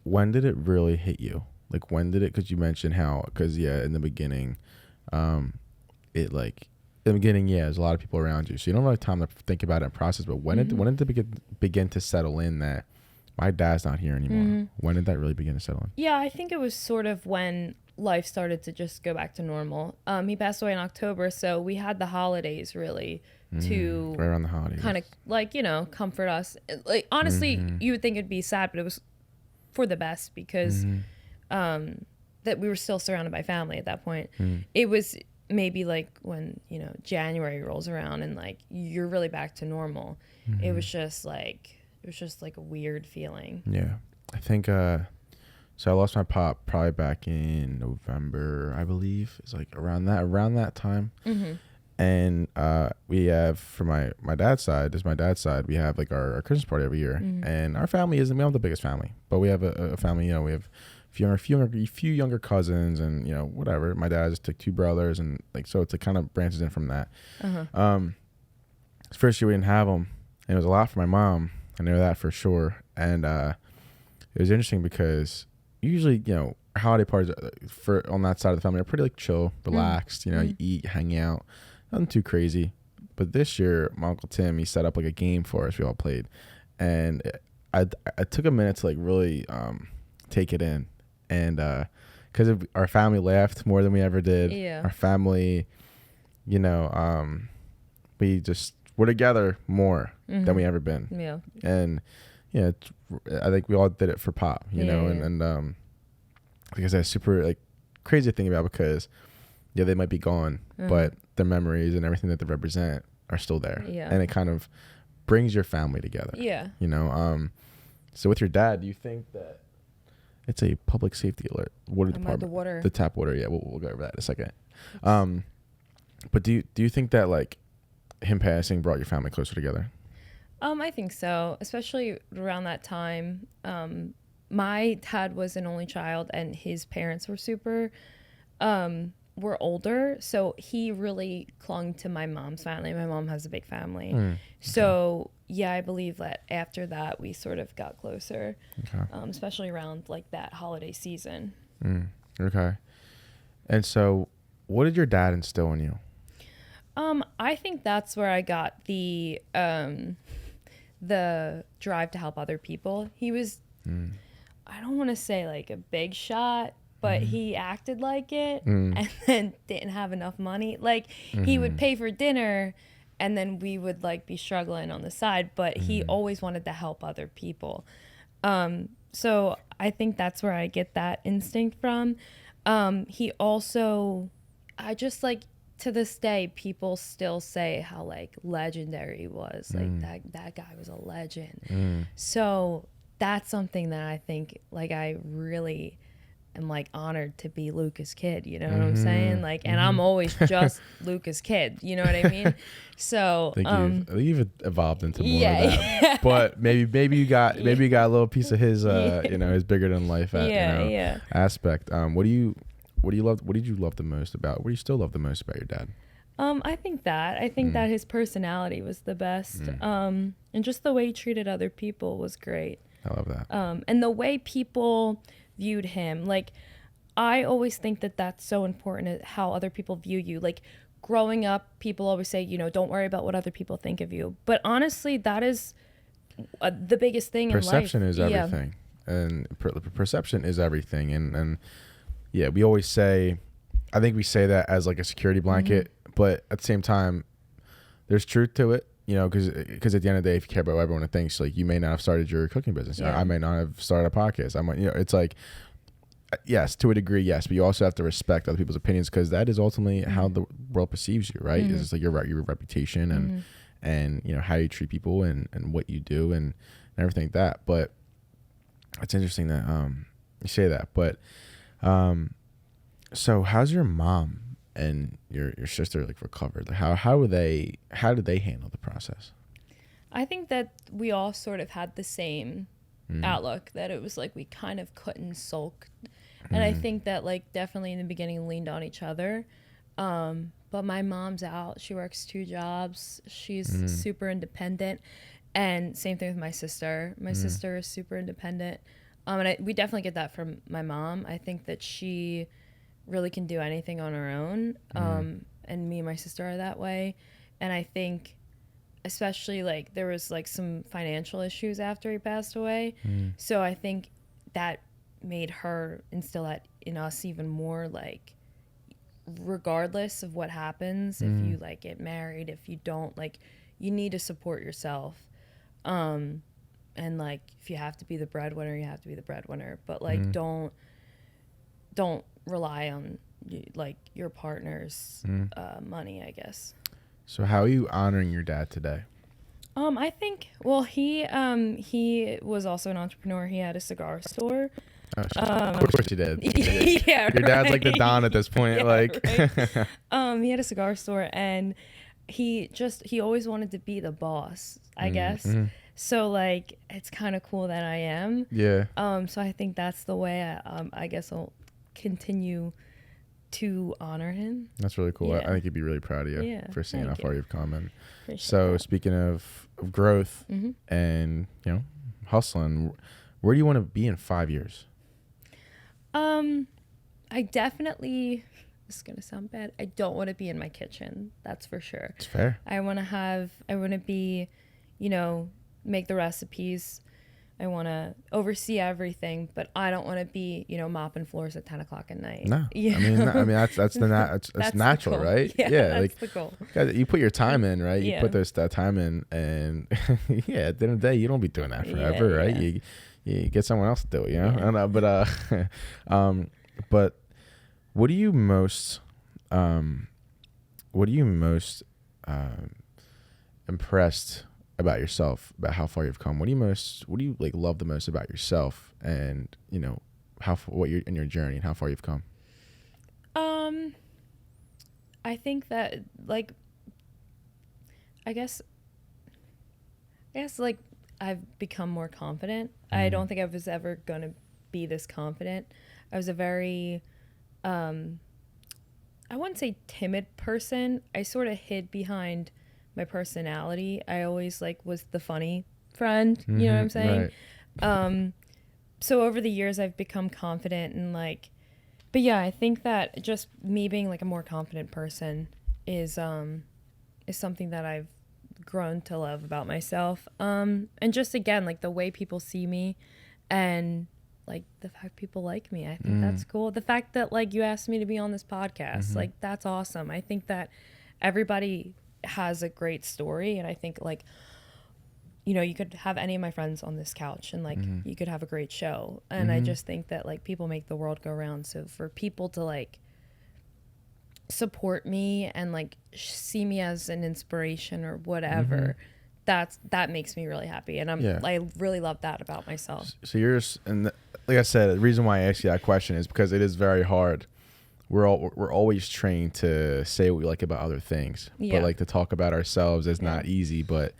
Speaker 1: When did it really hit you? Like when did it, because you mentioned how, because in the beginning, it like, in the beginning, there's a lot of people around you, so you don't really have time to think about it and process. But when did it begin to settle in that my dad's not here anymore? When did that really begin to settle in?
Speaker 4: Yeah, I think it was sort of when life started to just go back to normal. He passed away in October, so we had the holidays really to
Speaker 1: right around the holidays,
Speaker 4: kind of like, you know, comfort us. Like honestly, you would think it'd be sad, but it was for the best, because that we were still surrounded by family at that point. It was maybe like when, you know, January rolls around and like you're really back to normal. It was just like a weird feeling.
Speaker 1: Yeah, I think so I lost my pop probably back in November, I believe. It's like around that time. And we have, for my dad's side, we have like our Christmas party every year. And our family we don't have the biggest family, but we have a family, you know, we have a few younger cousins, and you know, whatever. My dad just took 2 brothers, and like, so it's kind of branches in from that. First year we didn't have them, and it was a lot for my mom. I know that for sure. And it was interesting because usually, you know, holiday parties on that side of the family are pretty like chill, relaxed. You know, you eat, hang out, nothing too crazy. But this year, my Uncle Tim, he set up like a game for us. We all played, and I took a minute to like really take it in. And because our family laughed more than we ever did.
Speaker 4: Yeah.
Speaker 1: Our family, you know, we just were together more than we ever been.
Speaker 4: Yeah.
Speaker 1: And yeah, I think we all did it for Pop, you know, and like I said, super like crazy to think about, because they might be gone, but the memories and everything that they represent are still there.
Speaker 4: Yeah.
Speaker 1: And it kind of brings your family together.
Speaker 4: Yeah.
Speaker 1: You know, so with your dad, do you think that it's a public safety alert? Water department.
Speaker 4: The water.
Speaker 1: The tap water. Yeah, we'll go over that in a second. But do you think that like him passing brought your family closer together?
Speaker 4: I think so, especially around that time. My dad was an only child, and his parents were were older, so he really clung to my mom's family. My mom has a big family. Okay. So yeah, I believe that after that we sort of got closer, especially around like that holiday season.
Speaker 1: Okay. And so what did your dad instill in you?
Speaker 4: I think that's where I got the drive to help other people. He was, I don't want to say like a big shot, but he acted like it, and then didn't have enough money. Like he would pay for dinner, and then we would like be struggling on the side, but he always wanted to help other people. So I think that's where I get that instinct from. He also, I just like, to this day, people still say how like legendary he was. Like that guy was a legend. So that's something that I think like I really am like honored to be Luca's kid, you know what I'm saying? Like, and I'm always just Luca's kid, you know what I mean? So
Speaker 1: I think you've evolved into more
Speaker 4: yeah,
Speaker 1: of that. But maybe you got a little piece of his his bigger than life aspect. What did you love the most about? What do you still love the most about your dad?
Speaker 4: I think that his personality was the best. And just the way he treated other people was great.
Speaker 1: I love that.
Speaker 4: And the way people viewed him, like, I always think that that's so important, how other people view you. Like, growing up, people always say, don't worry about what other people think of you. But honestly, that is the biggest thing in life.
Speaker 1: Perception is everything. And perception is everything. And yeah, we always say, I think we say that as like a security blanket, but at the same time, there's truth to it. Because at the end of the day, if you care about what everyone thinks, like, you may not have started your cooking business. I may not have started a podcast. I might, it's like, yes, to a degree, yes, but you also have to respect other people's opinions, because that is ultimately how the world perceives you, right? It's like your reputation and how you treat people and what you do and everything like that. But it's interesting that you say that. But so how's your mom and your sister like recovered? Like how did they handle the process?
Speaker 4: I think that we all sort of had the same outlook, that it was like we kind of couldn't sulk. And I think that, like, definitely in the beginning leaned on each other. But my mom's out. She works 2 jobs. She's super independent. And same thing with my sister. My sister is super independent. And we definitely get that from my mom. I think that she really can do anything on her own. And me and my sister are that way. And I think especially, like, there was like some financial issues after he passed away. So I think that made her instill that in us even more, like, regardless of what happens, if you like get married, if you don't, like, you need to support yourself. And like, if you have to be the breadwinner, you have to be the breadwinner, but like, don't rely on like your partner's money, I guess.
Speaker 1: So how are you honoring your dad today?
Speaker 4: I think, well, he was also an entrepreneur. He had a cigar store.
Speaker 1: Of course you did.
Speaker 4: Yeah,
Speaker 1: your dad's like the Don at this point.
Speaker 4: Yeah,
Speaker 1: like,
Speaker 4: right. He had a cigar store, and he always wanted to be the boss, I guess. So like, it's kind of cool that I am.
Speaker 1: Yeah.
Speaker 4: So I think that's the way I guess I'll continue to honor him.
Speaker 1: That's really cool.
Speaker 4: Yeah.
Speaker 1: I think he'd be really proud of you for seeing how far you've come. And so
Speaker 4: that.
Speaker 1: Speaking of growth and hustling, where do you want to be in 5 years?
Speaker 4: I definitely, this is gonna sound bad, I don't want to be in my kitchen, that's for sure.
Speaker 1: It's fair.
Speaker 4: I want to be, make the recipes. I want to oversee everything, but I don't want to be, mopping floors at 10 o'clock at night.
Speaker 1: No, I mean that's that's natural, right?
Speaker 4: Yeah, that's
Speaker 1: like
Speaker 4: the goal.
Speaker 1: You put your time in, right? You
Speaker 4: Yeah.
Speaker 1: put that time in, and yeah, at the end of the day, you don't be doing that forever, right?
Speaker 4: Yeah.
Speaker 1: You get someone else to do it, I don't know, but what do you most impressed about yourself, about how far you've come? What do you like love the most about yourself, and what you're in your journey and how far you've come?
Speaker 4: I think that, like, I guess like I've become more confident. I don't think I was ever gonna be this confident. I was a very I wouldn't say timid person. I sort of hid behind my personality. I always was the funny friend, you know what I'm saying?
Speaker 1: Right.
Speaker 4: So over the years I've become confident, and but yeah, I think that just me being like a more confident person is something that I've grown to love about myself. And just again, like, the way people see me, and like the fact people like me, I think that's cool. The fact that you asked me to be on this podcast, that's awesome. I think that everybody has a great story, and I think you could have any of my friends on this couch, and you could have a great show. And I just think that people make the world go round. So for people to support me and see me as an inspiration or whatever, that makes me really happy, and I really love that about myself.
Speaker 1: So like I said, the reason why I asked you that question is because it is very hard. We're always trained to say what we like about other things, but like to talk about ourselves is not easy. But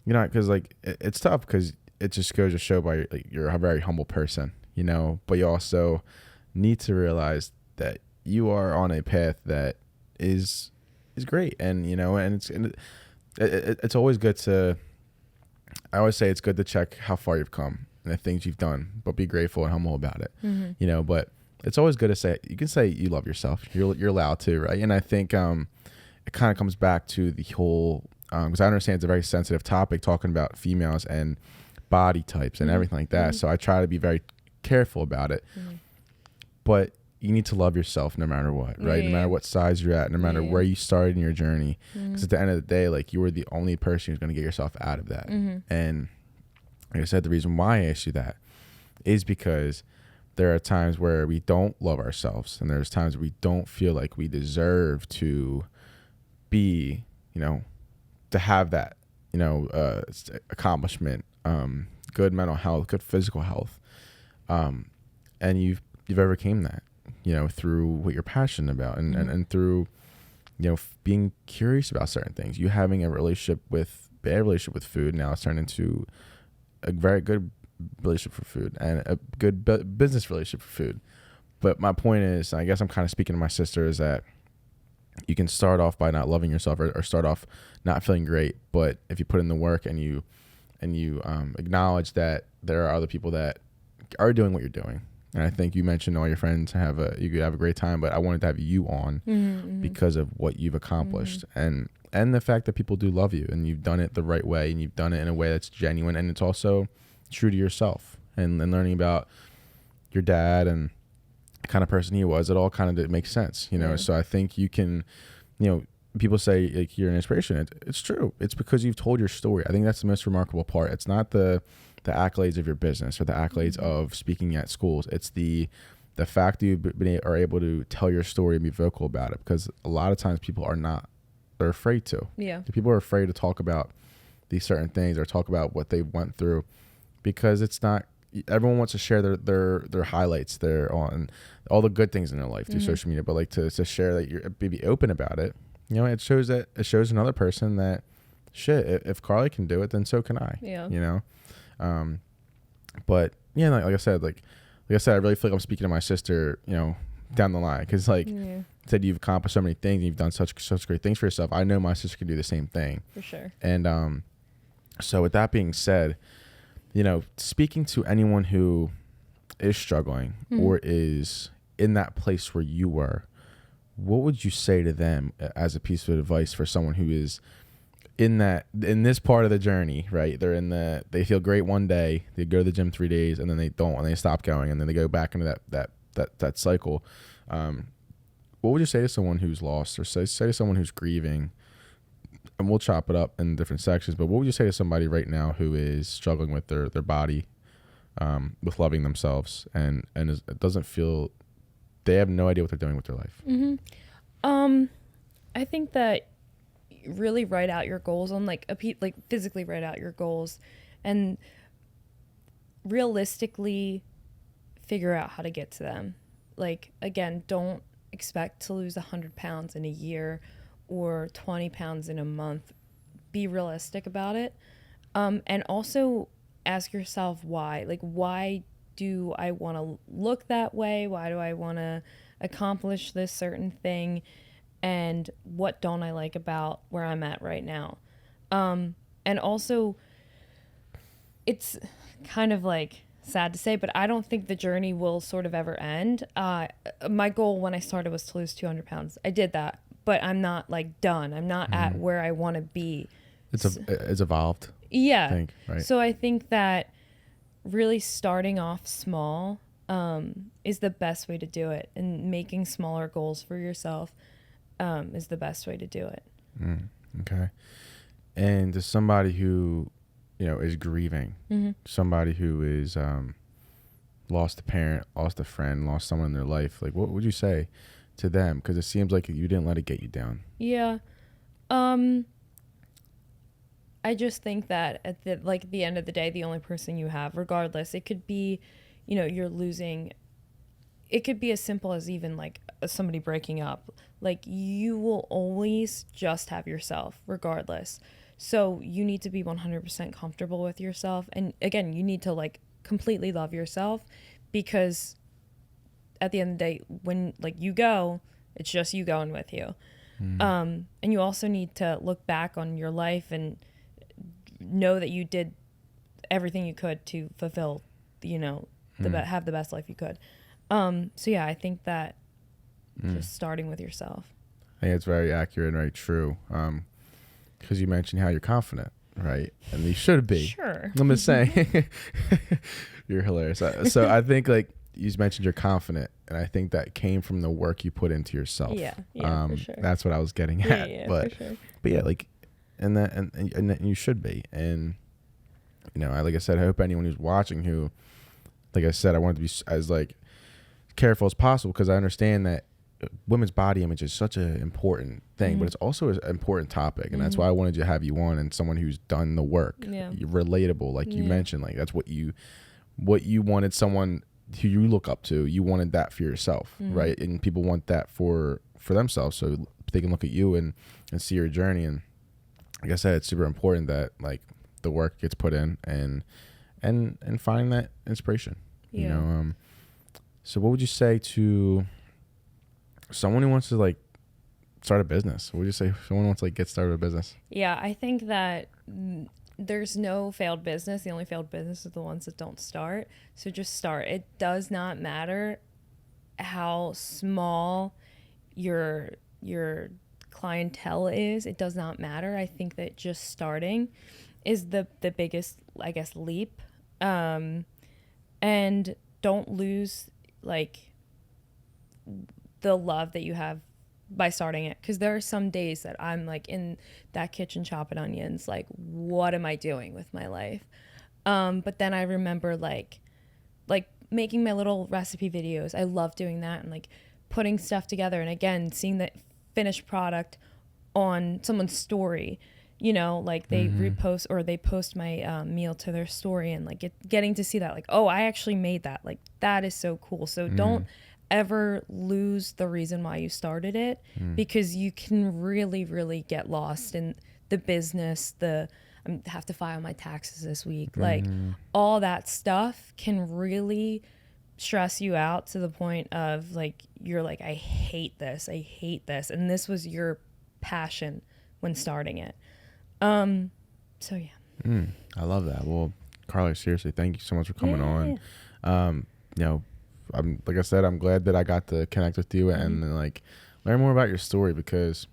Speaker 1: because like it's tough because it just goes to show by like you're a very humble person, but you also need to realize that you are on a path that is great, and it's always good to. I always say it's good to check how far you've come and the things you've done, but be grateful and humble about it. But it's always good to say, you can say you love yourself. You're allowed to, right? And I think it kind of comes back to the whole, because I understand it's a very sensitive topic talking about females and body types and everything like that. So I try to be very careful about it. But you need to love yourself no matter what, right? No matter what size you're at, no matter where you started in your journey. Because at the end of the day, like, you are the only person who's going to get yourself out of that. And like I said, the reason why I asked you that is because there are times where we don't love ourselves, and there's times we don't feel like we deserve to be, to have that, accomplishment, good mental health, good physical health. And you've overcame that, through what you're passionate about and through, being curious about certain things. You having a bad relationship with food, now it's turned into a very good relationship for food and a good business relationship for food. But my point is, I guess I'm kind of speaking to my sister, is that you can start off by not loving yourself or start off not feeling great. But if you put in the work and you acknowledge that there are other people that are doing what you're doing. And I think you mentioned all your friends you could have a great time, but I wanted to have you on because of what you've accomplished and the fact that people do love you, and you've done it the right way, and you've done it in a way that's genuine, and it's also true to yourself, and learning about your dad and the kind of person he was. It all kind of makes sense, So I think you can, people say like you're an inspiration. It's true. It's because you've told your story. I think that's the most remarkable part. It's not the accolades of your business or the accolades of speaking at schools. It's the fact that you are able to tell your story and be vocal about it, because a lot of times people are not. They're afraid to. Yeah. People are afraid to talk about these certain things or talk about what they went through, because it's not. Everyone wants to share their highlights, on all the good things in their life through social media, but like to share that you're be open about it. It shows another person that shit. If Carly can do it, then so can I. Yeah. But yeah, like I said, I really feel like I'm speaking to my sister, down the line, because said you've accomplished so many things, and you've done such great things for yourself. I know my sister can do the same thing
Speaker 4: for sure.
Speaker 1: And so with that being said, speaking to anyone who is struggling or is in that place where you were, what would you say to them as a piece of advice for someone who is in this part of the journey, right? They feel great one day, they go to the gym 3 days, and then they don't, and they stop going, and then they go back into that cycle. What would you say to someone who's lost, or say to someone who's grieving? And we'll chop it up in different sections, but what would you say to somebody right now who is struggling with their body, with loving themselves, and it doesn't feel, they have no idea what they're doing with their life?
Speaker 4: I think that really write out your goals on physically write out your goals, and realistically figure out how to get to them. Like, again, don't expect to lose 100 pounds in a year or 20 pounds in a month. Be realistic about it. And also ask yourself why. Like, why do I want to look that way? Why do I want to accomplish this certain thing? And what don't I like about where I'm at right now? And also, it's kind of like sad to say, but I don't think the journey will sort of ever end. My goal when I started was to lose 200 pounds. I did that, but I'm not done. I'm not at where I want to be.
Speaker 1: It's evolved.
Speaker 4: Yeah.
Speaker 1: I think, right?
Speaker 4: So I think that really starting off small is the best way to do it, and making smaller goals for yourself is the best way to do it.
Speaker 1: Okay. And to somebody who, is grieving, somebody who is lost a parent, lost a friend, lost someone in their life, like, what would you say to them? Because it seems like you didn't let it get you down.
Speaker 4: Yeah. I just think that at the end of the day, the only person you have, regardless, it could be, you know, you're losing. It could be as simple as even like somebody breaking up. Like, you will always just have yourself, regardless. So you need to be 100% comfortable with yourself. And again, you need to like completely love yourself, because at the end of the day, when like you go, it's just you going with you. And you also need to look back on your life and know that you did everything you could to fulfill, you know, have the best life you could. So yeah, I think that just starting with yourself.
Speaker 1: I think it's very accurate and very true. Because you mentioned how you're confident, right? And you should be.
Speaker 4: Sure.
Speaker 1: I'm just saying. You're hilarious. So I think like you mentioned you're confident, and I think that came from the work you put into yourself.
Speaker 4: Yeah, for sure.
Speaker 1: That's what I was getting at.
Speaker 4: Yeah,
Speaker 1: but,
Speaker 4: for sure.
Speaker 1: But yeah, like, and you should be. And, you know, like I said, I hope anyone who's watching who, like I said, I want to be as like careful as possible, because I understand that women's body image is such an important thing, but it's also an important topic, and that's why I wanted to have you on, and someone who's done the work. You're relatable, like you mentioned, like that's what you wanted, someone who you look up to. You wanted that for yourself, right? And people want that for themselves, so they can look at you and see your journey. And like I said, it's super important that like the work gets put in and find that inspiration. You know, so what would you say to someone who wants to like start a business? What would you say if someone wants to like get started a business?
Speaker 4: Yeah, I think that there's no failed business. The only failed business is the ones that don't start. So just start. It does not matter how small your clientele is. It does not matter. I think that just starting is the biggest, I guess, leap. And don't lose like the love that you have by starting it, because there are some days that I'm like in that kitchen chopping onions, like what am I doing with my life? But then I remember like making my little recipe videos. I love doing that, and like putting stuff together, and again seeing the finished product on someone's story, you know, like they repost or they post my meal to their story, and like getting to see that, like, oh, I actually made that, like that is so cool. So don't ever lose the reason why you started it, because you can really, really get lost in the business. I have to file my taxes this week. Like all that stuff can really stress you out to the point of like, you're like, I hate this. And this was your passion when starting it. So yeah.
Speaker 1: I love that. Well, Carly, seriously, thank you so much for coming on. You know, like I said, I'm glad that I got to connect with you and like learn more about your story, because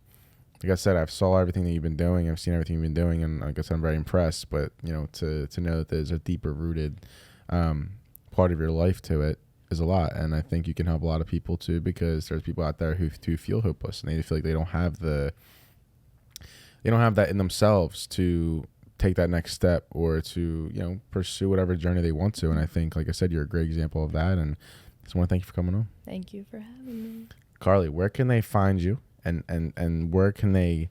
Speaker 1: like I said, I've saw everything that you've been doing. I've seen everything you've been doing, and like I said, I'm very impressed. But you know, to know that there's a deeper rooted part of your life to it is a lot. And I think you can help a lot of people too, because there's people out there who feel hopeless, and they feel like they don't have that in themselves to take that next step or to, you know, pursue whatever journey they want to. And I think, like I said, you're a great example of that. And I just want to thank you for coming on.
Speaker 4: Thank you for having me.
Speaker 1: Carly, where can they find you, and where can they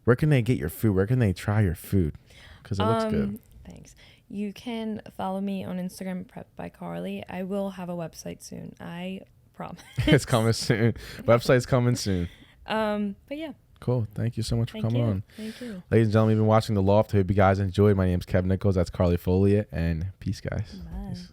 Speaker 1: get your food? Where can they try your food? Because it looks good.
Speaker 4: Thanks. You can follow me on Instagram, Prep by Carly. I will have a website soon. I promise.
Speaker 1: It's coming soon. Website's coming soon.
Speaker 4: But yeah.
Speaker 1: Cool. Thank you so much for coming on.
Speaker 4: Thank you.
Speaker 1: Ladies and gentlemen, you've been watching The Loft. I hope you guys enjoyed. My name's KEV Nichols. That's Carly Foglia. And peace, guys.
Speaker 4: Bye.
Speaker 1: Peace.